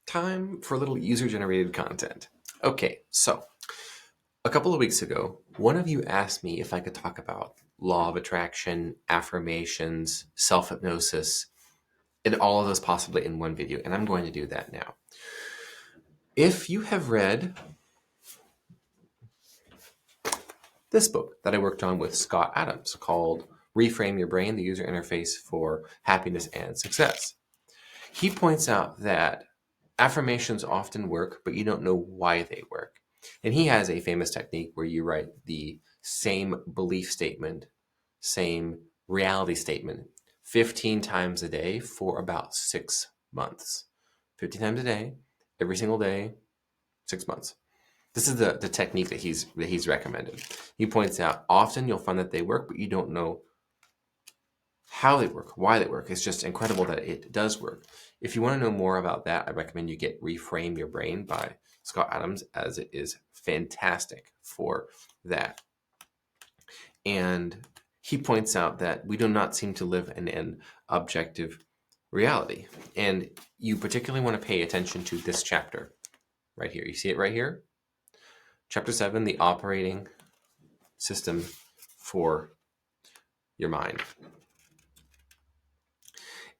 Time for a little user-generated content. Okay, so a couple of weeks ago, one of you asked me if I could talk about law of attraction, affirmations, self-hypnosis, and all of those possibly in one video, and I'm going to do that now. If you have read this book that I worked on with Scott Adams called Reframe Your Brain, the User Interface for Happiness and Success, he points out that affirmations often work, but you don't know why they work. And he has a famous technique where you write the same belief statement, same reality statement 15 times a day for about 6 months. 15 times a day, every single day, 6 months. This is the technique that he's recommended. He points out often you'll find that they work, but you don't know how they work, why they work. It's just incredible that it does work. If you want to know more about that, I recommend you get Reframe Your Brain by Scott Adams, as it is fantastic for that. And he points out that we do not seem to live in an objective reality. And you particularly want to pay attention to this chapter right here. You see it right here? Chapter 7, the operating system for your mind.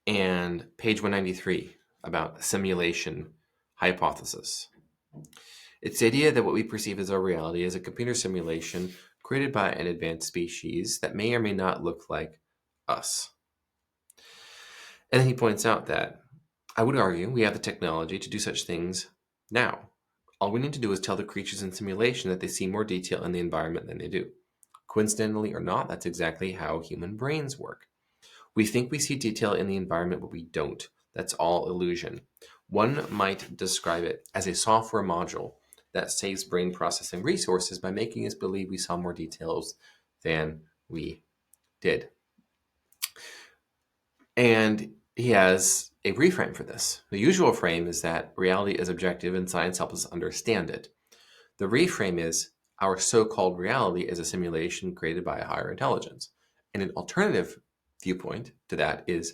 And page 193 about simulation hypothesis. It's the idea that what we perceive as our reality is a computer simulation created by an advanced species that may or may not look like us. And then he points out that I would argue we have the technology to do such things now. All we need to do is tell the creatures in simulation that they see more detail in the environment than they do. Coincidentally or not, that's exactly how human brains work. We think we see detail in the environment, but we don't. That's all illusion. One might describe it as a software module that saves brain processing resources by making us believe we saw more details than we did. And he has a reframe for this. The usual frame is that reality is objective and science helps us understand it. The reframe is our so-called reality is a simulation created by a higher intelligence. And an alternative viewpoint to that is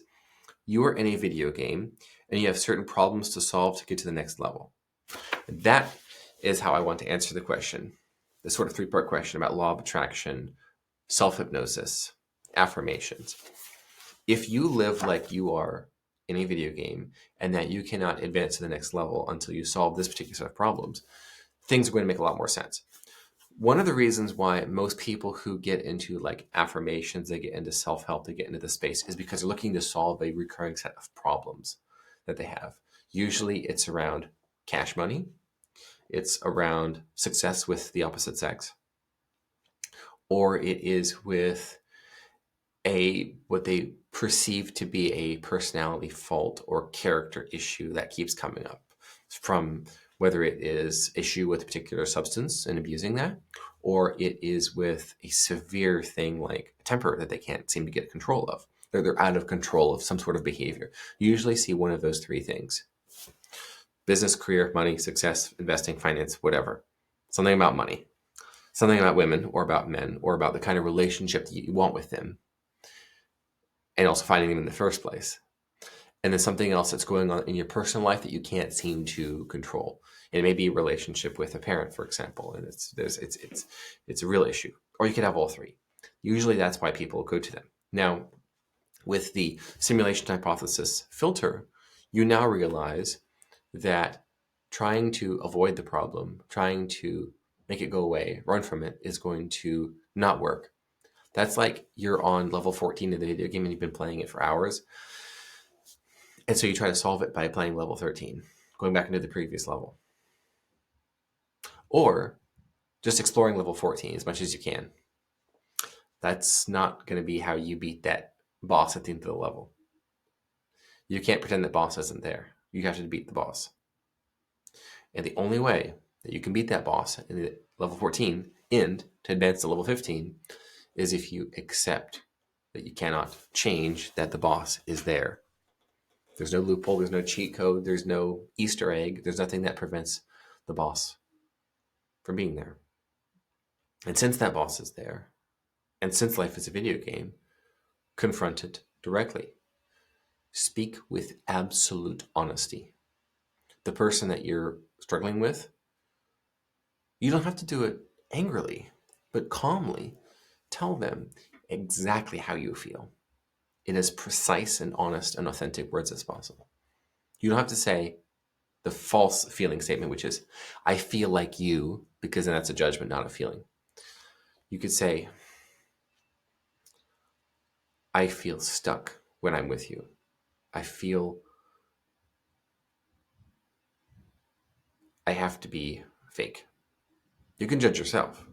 you are in a video game and you have certain problems to solve to get to the next level. That is how I want to answer the question, the sort of three-part question about law of attraction, self-hypnosis, affirmations. If you live like you are in a video game and that you cannot advance to the next level until you solve this particular set of problems, things are going to make a lot more sense. One of the reasons why most people who get into like affirmations, they get into self-help, they get into the space is because they're looking to solve a recurring set of problems that they have. Usually it's around cash money. It's around success with the opposite sex. Or it is with what they perceive to be a personality fault or character issue that keeps coming up, from whether it is issue with a particular substance and abusing that, or it is with a severe thing like temper that they can't seem to get control of. They're out of control of some sort of behavior. You usually see one of those three things: business, career, money, success, investing, finance, whatever. Something about money, something about women or about men, or about the kind of relationship that you want with them, and also finding them in the first place. And then something else that's going on in your personal life that you can't seem to control. And it may be a relationship with a parent, for example, and it's a real issue. Or you could have all three. Usually that's why people go to them. Now, with the simulation hypothesis filter, you now realize that trying to avoid the problem, trying to make it go away, run from it, is going to not work. That's like you're on level 14 of the video game and you've been playing it for hours. And so you try to solve it by playing level 13, going back into the previous level. Or just exploring level 14 as much as you can. That's not going to be how you beat that boss at the end of the level. You can't pretend that boss isn't there. You have to beat the boss. And the only way that you can beat that boss in the level 14 end to advance to level 15 is if you accept that you cannot change that the boss is there. There's no loophole, there's no cheat code, there's no Easter egg, there's nothing that prevents the boss from being there. And since that boss is there, and since life is a video game, confront it directly. Speak with absolute honesty. the person that you're struggling with, you don't have to do it angrily, but calmly. Tell them exactly how you feel in as precise and honest and authentic words as possible. You don't have to say the false feeling statement, which is, I feel like you, because then that's a judgment, not a feeling. You could say, I feel stuck when I'm with you. I feel I have to be fake. You can judge yourself.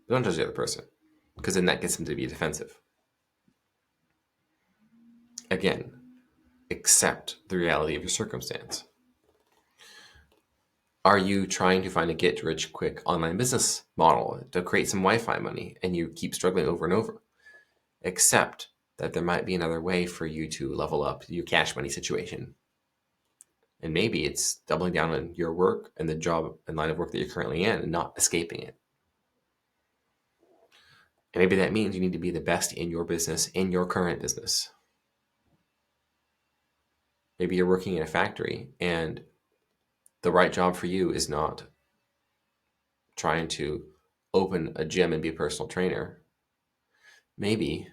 Don't judge the other person, because then that gets them to be defensive. Again, accept the reality of your circumstance. Are you trying to find a get-rich-quick online business model to create some Wi-Fi money and you keep struggling over and over? Accept that there might be another way for you to level up your cash money situation. And maybe it's doubling down on your work and the job and line of work that you're currently in and not escaping it. And maybe that means you need to be the best in your business, in your current business. Maybe you're working in a factory and the right job for you is not trying to open a gym and be a personal trainer. Maybe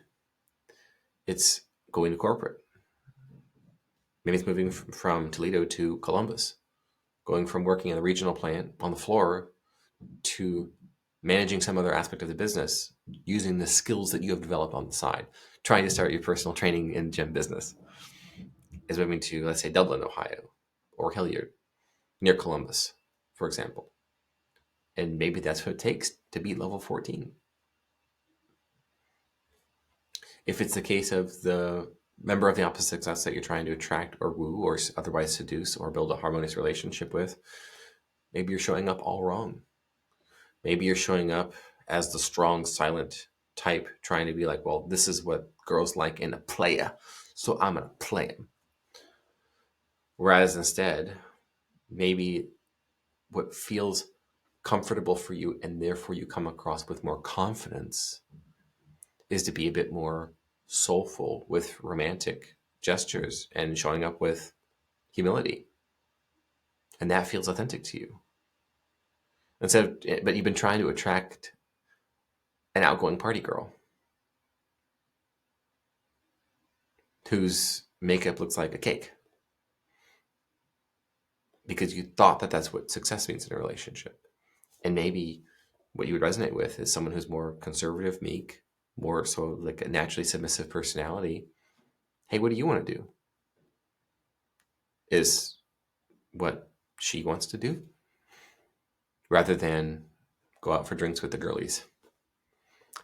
it's going to corporate. Maybe it's moving from Toledo to Columbus, going from working in the regional plant on the floor to managing some other aspect of the business using the skills that you have developed on the side. Trying to start your personal training and gym business is moving to, let's say, Dublin, Ohio, or Hilliard, near Columbus, for example. And maybe that's what it takes to beat level 14. If it's the case of the member of the opposite sex that you're trying to attract or woo or otherwise seduce or build a harmonious relationship with, maybe you're showing up all wrong. Maybe you're showing up as the strong, silent type, trying to be like, well, this is what girls like in a playa, so I'm going to play him. Whereas instead, maybe what feels comfortable for you and therefore you come across with more confidence is to be a bit more soulful with romantic gestures and showing up with humility. And that feels authentic to you. But you've been trying to attract an outgoing party girl whose makeup looks like a cake because you thought that that's what success means in a relationship. And maybe what you would resonate with is someone who's more conservative, meek, more so like a naturally submissive personality. Hey, what do you want to do? Is what she wants to do rather than go out for drinks with the girlies.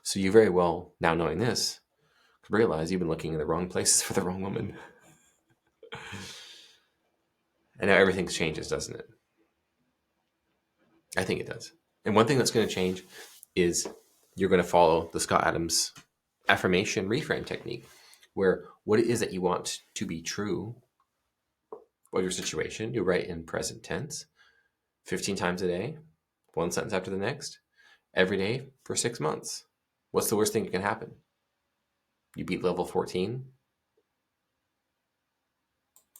So you very well, now knowing this, could realize you've been looking in the wrong places for the wrong woman. And now everything changes, doesn't it? I think it does. And one thing that's going to change is you're going to follow the Scott Adams affirmation reframe technique, where what it is that you want to be true of your situation, you write in present tense 15 times a day, one sentence after the next, every day for 6 months. What's the worst thing that can happen? You beat level 14